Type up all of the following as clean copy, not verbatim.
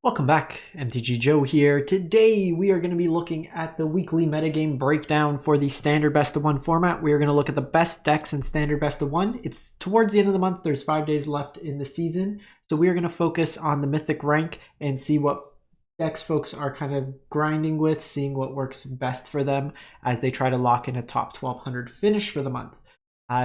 Welcome back, MTG Joe here. Today we are going to be looking at the weekly metagame breakdown for the standard best of one format. We are going to look at the best decks in standard best of one. It's towards the end of the month. There's 5 days left in the season. So we are going to focus on the Mythic Rank and see what decks folks are kind of grinding with, seeing what works best for them as they try to lock in a top 1200 finish for the month.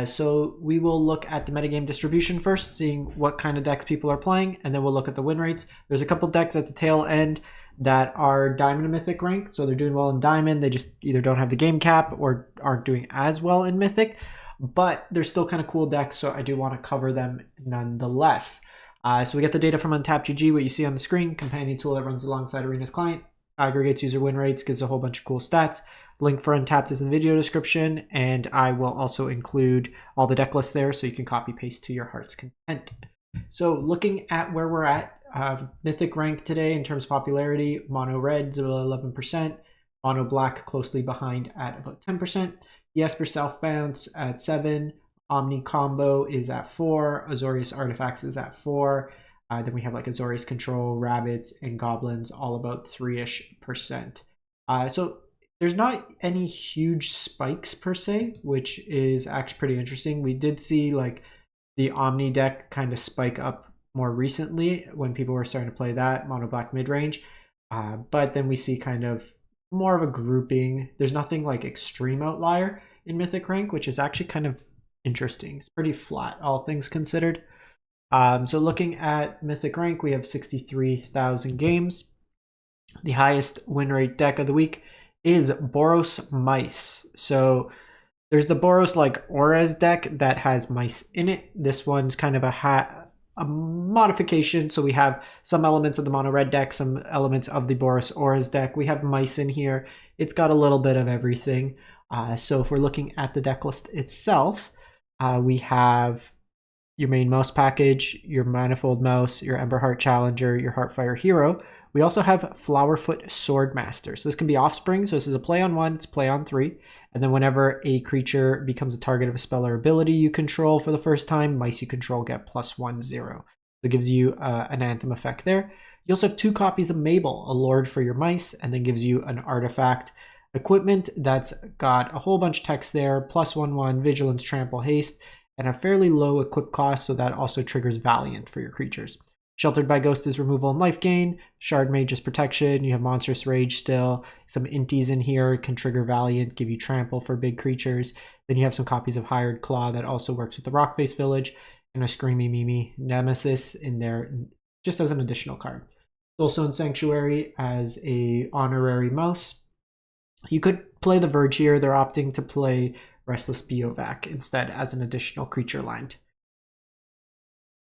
So we will look at the metagame distribution first, seeing what kind of decks people are playing, and then we'll look at the win rates. There's a couple decks at the tail end that are Diamond and Mythic rank, so they're doing well in Diamond. They just either don't have the game cap or aren't doing as well in Mythic, but they're still kind of cool decks, so I do want to cover them nonetheless. So we get the data from UntapGG, what you see on the screen, companion tool that runs alongside Arena's client, aggregates user win rates, gives a whole bunch of cool stats. Link for Untapped is in the video description, and I will also include all the deck lists there so you can copy paste to your heart's content. So looking at where we're at, Mythic rank today in terms of popularity, Mono Red's about 11%, Mono Black closely behind at about 10%, the Esper Bounce at 7%, Omni Combo is at 4%, Azorius Artifacts is at 4%, then we have like Azorius Control, Rabbits, and Goblins all about 3-ish%. So there's not any huge spikes per se, which is actually pretty interesting. We did see like the Omni deck kind of spike up more recently when people were starting to play that Mono Black mid-range. But then we see kind of more of a grouping. There's nothing like extreme outlier in Mythic rank, which is actually kind of interesting. It's pretty flat, all things considered. So looking at Mythic rank, we have 63,000 games. The highest win rate deck of the week is Boros Mice. So there's the Boros like Auras deck that has mice in it. This one's kind of a modification. So we have some elements of the mono red deck, some elements of the Boros Auras deck. We have mice in here. It's got a little bit of everything. So if we're looking at the deck list itself, we have your main mouse package, your Manifold Mouse, your Emberheart Challenger, your Heartfire Hero. We also have Flowerfoot Swordmaster. So this can be offspring. So this is a play on 1, it's play on 3. And then whenever a creature becomes a target of a spell or ability you control for the first time, mice you control get +1/+0. So it gives you an Anthem effect there. You also have 2 copies of Mabel, a Lord for your mice, and then gives you an artifact equipment that's got a whole bunch of text there, +1/1, Vigilance, Trample, Haste, and a fairly low equip cost, so that also triggers Valiant for your creatures. Sheltered by Ghost is removal and life gain. Shard Mage is protection. You have Monstrous Rage still. Some Inties in here can trigger Valiant, give you Trample for big creatures. Then you have some copies of Hired Claw that also works with the Rockface Village, and a Screamy Mimi Nemesis in there just as an additional card. Also in Sanctuary as a honorary mouse. You could play the Verge here. They're opting to play Restless Biovac instead as an additional creature land.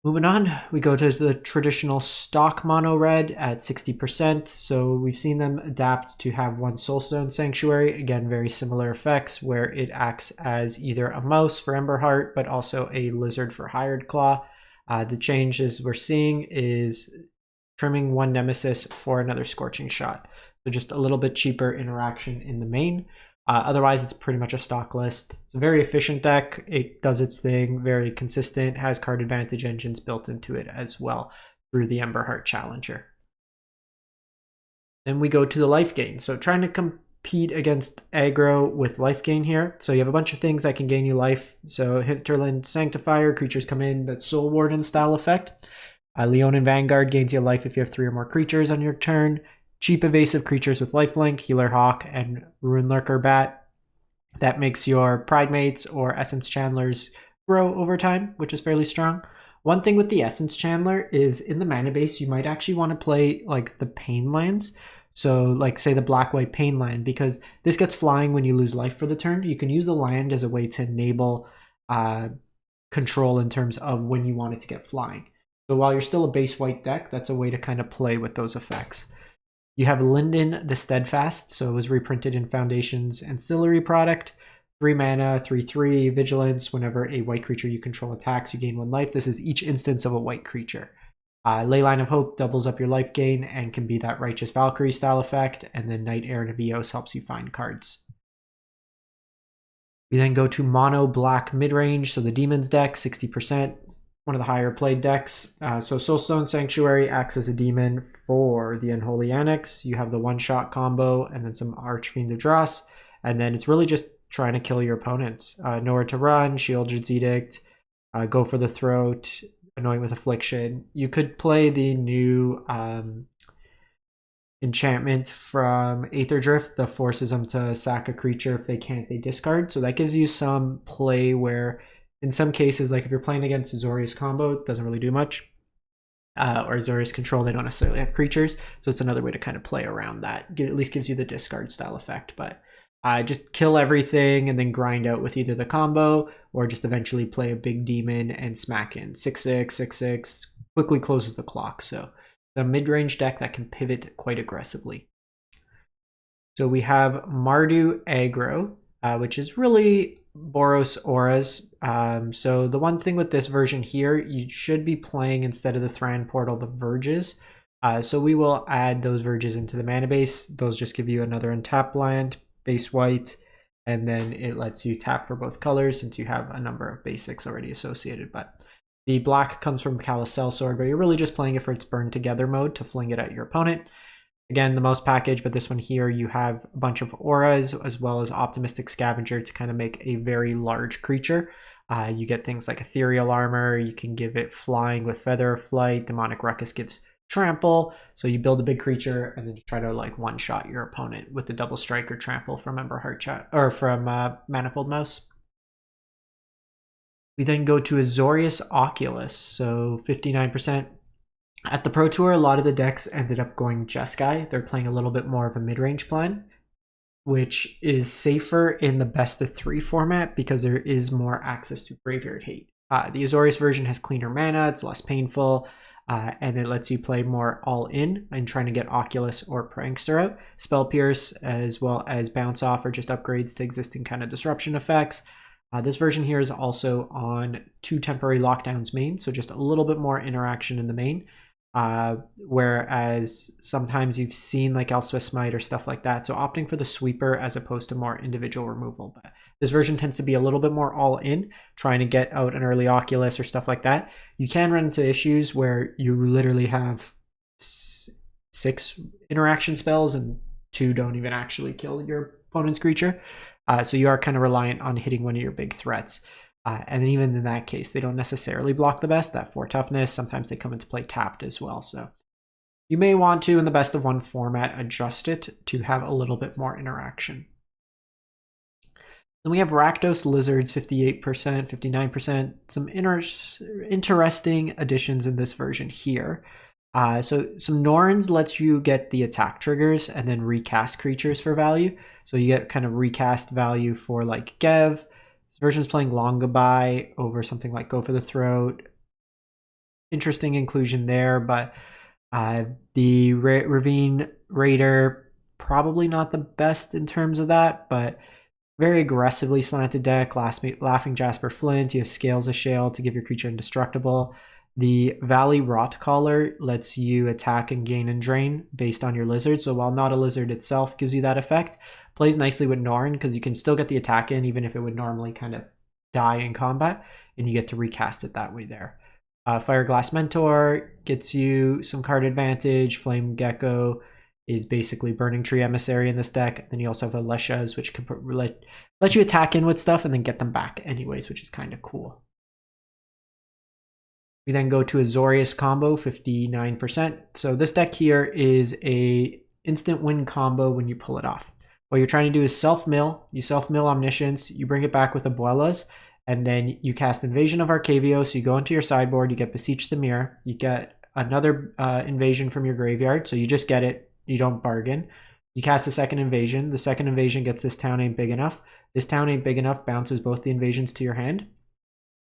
Moving on, we go to the traditional stock mono red at 60%. So we've seen them adapt to have 1 Soulstone Sanctuary. Again, very similar effects where it acts as either a mouse for Emberheart, but also a lizard for Hired Claw. The changes we're seeing is trimming 1 Nemesis for another Scorching Shot. So just a little bit cheaper interaction in the main. Otherwise, it's pretty much a stock list. It's a very efficient deck. It does its thing, very consistent, has card advantage engines built into it as well through the Emberheart Challenger. Then we go to the life gain. So trying to compete against aggro with life gain here. So you have a bunch of things that can gain you life. So Hinterland Sanctifier, creatures come in, that Soul Warden style effect. Leonin Vanguard gains you life if you have 3 or more creatures on your turn. Cheap evasive creatures with lifelink, Healer Hawk, and Rune Lurker Bat. That makes your Pridemates or Essence Chandlers grow over time, which is fairly strong. One thing with the Essence Chandler is in the mana base, you might actually want to play like the Pain lands. So like say the Black-White Pain land, because this gets flying when you lose life for the turn. You can use the land as a way to enable control in terms of when you want it to get flying. So while you're still a base white deck, that's a way to kind of play with those effects. You have Linden the Steadfast, so it was reprinted in Foundation's Ancillary product. 3 mana, 3/3, Vigilance. Whenever a white creature you control attacks, you gain 1 life. This is each instance of a white creature. Leyline of Hope doubles up your life gain and can be that Righteous Valkyrie style effect, and then Night Air and Avios helps you find cards. We then go to Mono Black midrange, so the Demons deck, 60%. one of the higher played decks. So Soulstone Sanctuary acts as a demon for the Unholy Annex. You have the one-shot combo and then some Archfiend of Dross. And then it's really just trying to kill your opponents. Nowhere to Run, Shieldred's Edict, Go for the Throat, Annoying with Affliction. You could play the new enchantment from Aetherdrift that forces them to sack a creature. If they can't, they discard. So that gives you some play where, in some cases, like if you're playing against Azorius combo, it doesn't really do much. Or Azorius control, they don't necessarily have creatures. So it's another way to kind of play around that. At least gives you the discard style effect. But just kill everything and then grind out with either the combo or just eventually play a big demon and smack in 6/6, 6/6, quickly closes the clock. So the mid-range deck that can pivot quite aggressively. So we have Mardu Aggro, which is really Boros Auras. So the one thing with this version here, you should be playing instead of the Thran Portal, the Verges. So we will add those Verges into the mana base. Those just give you another untapped land, base white, and then it lets you tap for both colors since you have a number of basics already associated. But the black comes from Callous Sellsword, but you're really just playing it for its burn together mode to fling it at your opponent. Again, the most package, but this one here, you have a bunch of auras as well as Optimistic Scavenger to kind of make a very large creature. You get things like Ethereal Armor, you can give it Flying with Feather of Flight, Demonic Ruckus gives Trample, so you build a big creature and then you try to like one-shot your opponent with the Double Strike or Trample from Ember Heart Chat, or from Manifold Mouse. We then go to Azorius Oculus, so 59%. At the Pro Tour, a lot of the decks ended up going Jeskai. They're playing a little bit more of a mid-range plan, which is safer in the best of 3 format because there is more access to Graveyard Hate. The Azorius version has cleaner mana, it's less painful, and it lets you play more all-in and trying to get Oculus or Prankster out. Spell Pierce as well as Bounce Off are just upgrades to existing kind of disruption effects. This version here is also on 2 temporary lockdowns main, so just a little bit more interaction in the main. Whereas sometimes you've seen like Elspeth Smite or stuff like that, so opting for the sweeper as opposed to more individual removal. But this version tends to be a little bit more all in, trying to get out an early Oculus or stuff like that. You can run into issues where you literally have 6 interaction spells and 2 don't even actually kill your opponent's creature. So you are kind of reliant on hitting one of your big threats. And even in that case, they don't necessarily block the best. That 4 toughness, sometimes they come into play tapped as well. So you may want to, in the best of 1 format, adjust it to have a little bit more interaction. Then we have Rakdos Lizards, 58%, 59%. Some interesting additions in this version here. So some Norns lets you get the attack triggers and then recast creatures for value. So you get kind of recast value for like Gev. This version is playing Long Goodbye over something like Go for the Throat. Interesting inclusion there, but the Ravine Raider, probably not the best in terms of that, but very aggressively slanted deck. Laughing Jasper Flint, you have Scales of Shale to give your creature indestructible. The Valley Rotcaller lets you attack and gain and drain based on your lizard. So while not a lizard itself gives you that effect, plays nicely with Norn because you can still get the attack in even if it would normally kind of die in combat, and you get to recast it that way there. Fireglass Mentor gets you some card advantage. Flame Gecko is basically Burning Tree Emissary in this deck. Then you also have Aleshas, which can let you attack in with stuff and then get them back anyways, which is kind of cool. We then go to Azorius combo, 59%. So this deck here is a instant win combo when you pull it off. What you're trying to do is self-mill. You self-mill Omniscience, you bring it back with Abuelas, and then you cast Invasion of Arcavio. So you go into your sideboard, you get Beseech the Mirror, you get another invasion from your graveyard. So you just get it, you don't bargain. You cast a second invasion. The second invasion gets This Town Ain't Big Enough. This Town Ain't Big Enough bounces both the invasions to your hand.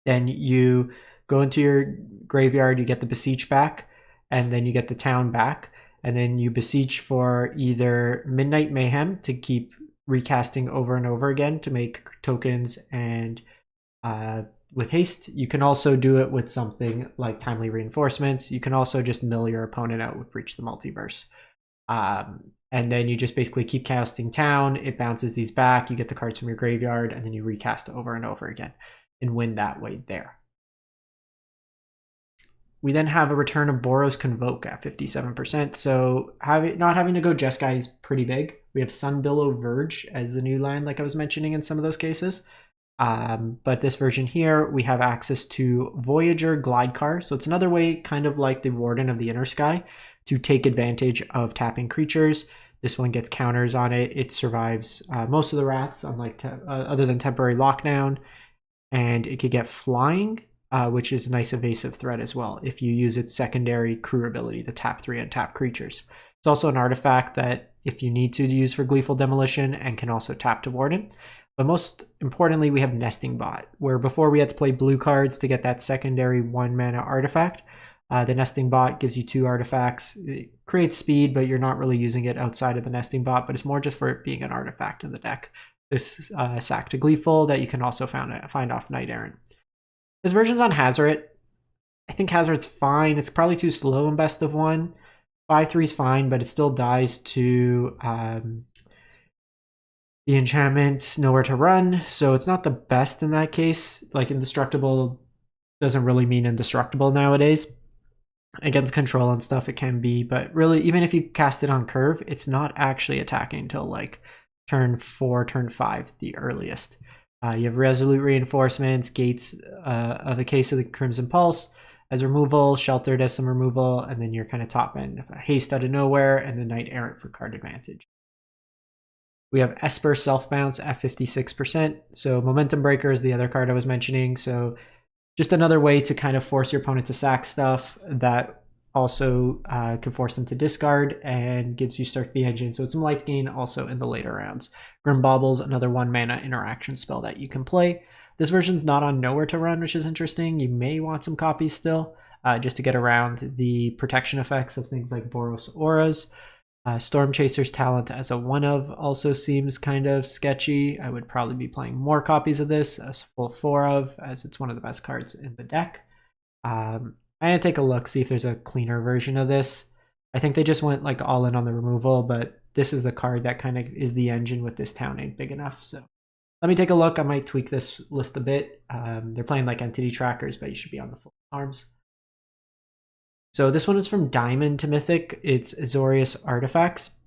Then you go into your graveyard, you get the Beseech back, and then you get the town back. And then you Beseech for either Midnight Mayhem to keep recasting over and over again to make tokens and with haste. You can also do it with something like Timely Reinforcements. You can also just mill your opponent out with Breach the Multiverse. And then you just basically keep casting town, it bounces these back, you get the cards from your graveyard, and then you recast over and over again and win that way there. We then have a return of Boros Convoke at 57%. So not having to go Jeskai is pretty big. We have Sunbillow Verge as the new land, like I was mentioning in some of those cases. But this version here, we have access to Voyager Glidecar. So it's another way, kind of like the Warden of the Inner Sky, to take advantage of tapping creatures. This one gets counters on it. It survives most of the wraths, unlike other than temporary lockdown. And it could get flying, which is a nice evasive threat as well if you use its secondary crew ability to tap 3 and tap creatures. It's also an artifact that if you need to use for Gleeful Demolition and can also tap to Warden. But most importantly, we have Nesting Bot, where before we had to play blue cards to get that secondary 1 mana artifact. The Nesting Bot gives you 2 artifacts. It creates speed, but you're not really using it outside of the Nesting Bot, but it's more just for it being an artifact in the deck. This sack to Gleeful that you can also find off Knight Errant. This version's on Hazoret. I think Hazoret's fine. It's probably too slow in best of 1. 5/3 is fine, but it still dies to the enchantment, Nowhere to Run. So it's not the best in that case. Like Indestructible doesn't really mean indestructible nowadays. Against control and stuff it can be, but really even if you cast it on curve, it's not actually attacking until like turn 4, turn 5, the earliest. You have Resolute Reinforcements, Gates of the Case of the Crimson Pulse as removal, Sheltered as some removal, and then you're kind of top end. Haste out of nowhere, and the Knight Errant for card advantage. We have Esper Bounce at 56%. So Momentum Breaker is the other card I was mentioning. So just another way to kind of force your opponent to sack stuff that also can force them to discard and gives you Start the Engine. So it's some life gain also in the later rounds. Grim Baubles, another 1 mana interaction spell that you can play. This version's not on Nowhere to Run, which is interesting. You may want some copies still just to get around the protection effects of things like Boros Auras. Storm Chaser's Talent as a 1/of also seems kind of sketchy. I would probably be playing more copies of this as full 4/of, as it's one of the best cards in the deck. I'm gonna take a look, see if there's a cleaner version of this. I think they just went like all in on the removal, but this is the card that kind of is the engine with this town ain't big enough. So let me take a look. I might tweak this list a bit. They're playing like entity trackers, but you should be on the full arms. So this one is from Diamond to Mythic. It's Azorius Artifacts.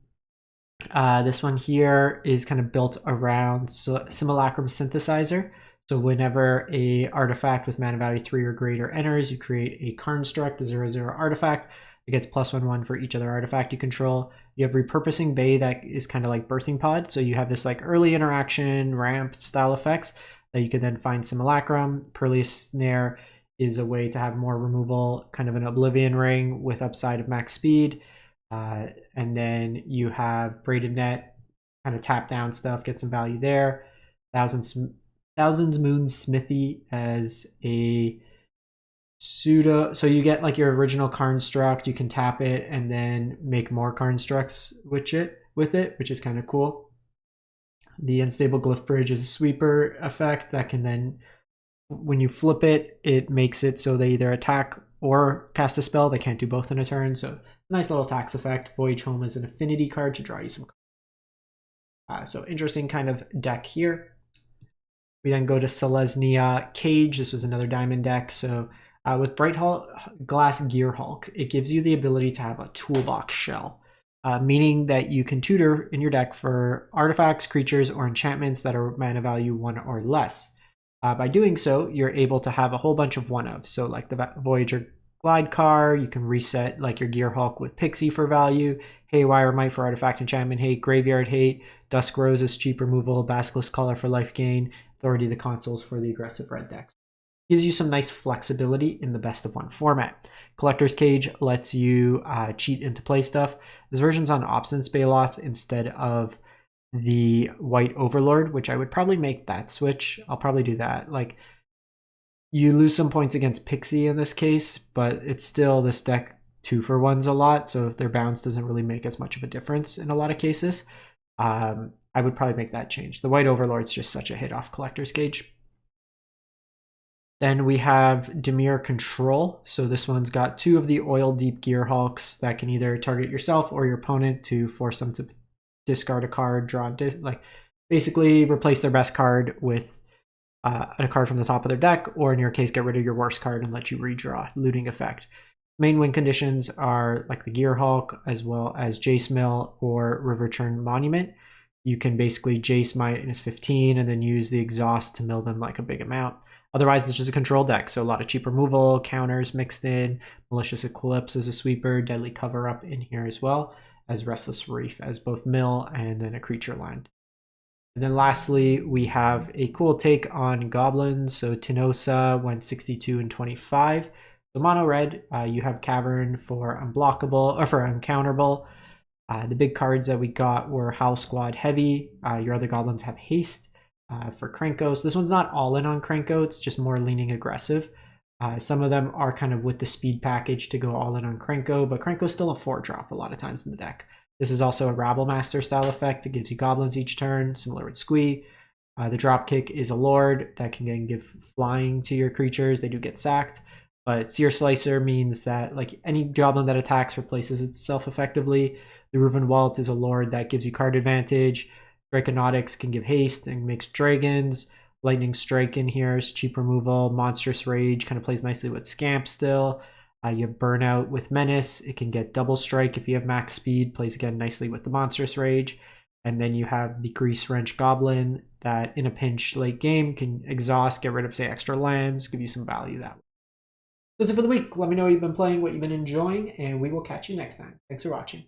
This one here is kind of built around Simulacrum Synthesizer. So whenever a artifact with mana value 3 or greater enters, you create a construct, a 0/0 artifact. It gets +1/1 for each other artifact you control. You have Repurposing Bay that is kind of like Birthing Pod. So you have this like early interaction ramp style effects that you can then find Simulacrum. Pearlious Snare is a way to have more removal, kind of an Oblivion Ring with upside of max speed. And then you have Braided Net, kind of tap down stuff, get some value there. Thousands Moon Smithy as a pseudo, so you get like your original construct, you can tap it and then make more constructs with it, which is kind of cool. The Unstable Glyph Bridge is a sweeper effect that can then, when you flip it, it makes it so they either attack or cast a spell. They can't do both in a turn, so nice little tax effect. Voyage Home is an affinity card to draw you some cards. So interesting kind of deck here. We then go to Selesnya Cage. This was another diamond deck. So with Bright Glass Gear Hulk, it gives you the ability to have a toolbox shell, meaning that you can tutor in your deck for artifacts, creatures, or enchantments that are mana value 1 or less. By doing so, you're able to have a whole bunch of 1/ofs. So like the Voyager Glide Car, you can reset like your Gear Hulk with Pixie for value, Haywire Might for artifact enchantment hate, Graveyard Hate, Dusk Rose is cheap removal, Basilisk Collar for life gain, Authority of the Consoles for the aggressive red decks. Gives you some nice flexibility in the best of 1 format. Collector's Cage lets you cheat into play stuff. This version's on Obstinate Baloth instead of the White Overlord, which I would probably make that switch. I'll probably do that. Like, you lose some points against Pixie in this case, but it's still this deck 2-for-1s a lot, so their bounce doesn't really make as much of a difference in a lot of cases. I would probably make that change. The White Overlord's just such a hit off Collector's Cage. Then we have Dimir Control. So this one's got 2 of the Oil Deep Gear Hulks that can either target yourself or your opponent to force them to discard a card, like basically replace their best card with a card from the top of their deck, or in your case, get rid of your worst card and let you redraw, looting effect. Main win conditions are like the Gear Hulk, as well as Jace Mill or River Churn Monument. You can basically Jace -15 and then use the exhaust to mill them like a big amount. Otherwise, it's just a control deck, so a lot of cheap removal, counters mixed in, Malicious Eclipse as a sweeper, Deadly Cover Up in here as well, as Restless Reef as both mill and then a creature land. And then lastly, we have a cool take on Goblins. So Tinosa went 62 and 25. So mono red, you have Cavern for unblockable or for uncounterable. The big cards that we got were Howl Squad Heavy. Your other goblins have Haste for Krankos. This one's not all in on Kranko, it's just more leaning aggressive. Some of them are kind of with the speed package to go all in on Kranko, but Kranko's still a 4-drop a lot of times in the deck. This is also a Rabble Master style effect that gives you goblins each turn, similar with Squee. The Dropkick is a Lord that can then give flying to your creatures. They do get sacked. But Seer Slicer means that like any goblin that attacks replaces itself effectively. The Reuven Walt is a Lord that gives you card advantage. Draconautics can give haste and makes dragons. Lightning Strike in here is cheap removal. Monstrous Rage kind of plays nicely with Scamp still. You have Burnout with Menace. It can get double strike if you have max speed. Plays again nicely with the Monstrous Rage. And then you have the Grease Wrench Goblin that in a pinch late game can exhaust, get rid of say extra lands, give you some value that way. That's it for the week. Let me know what you've been playing, what you've been enjoying, and we will catch you next time. Thanks for watching.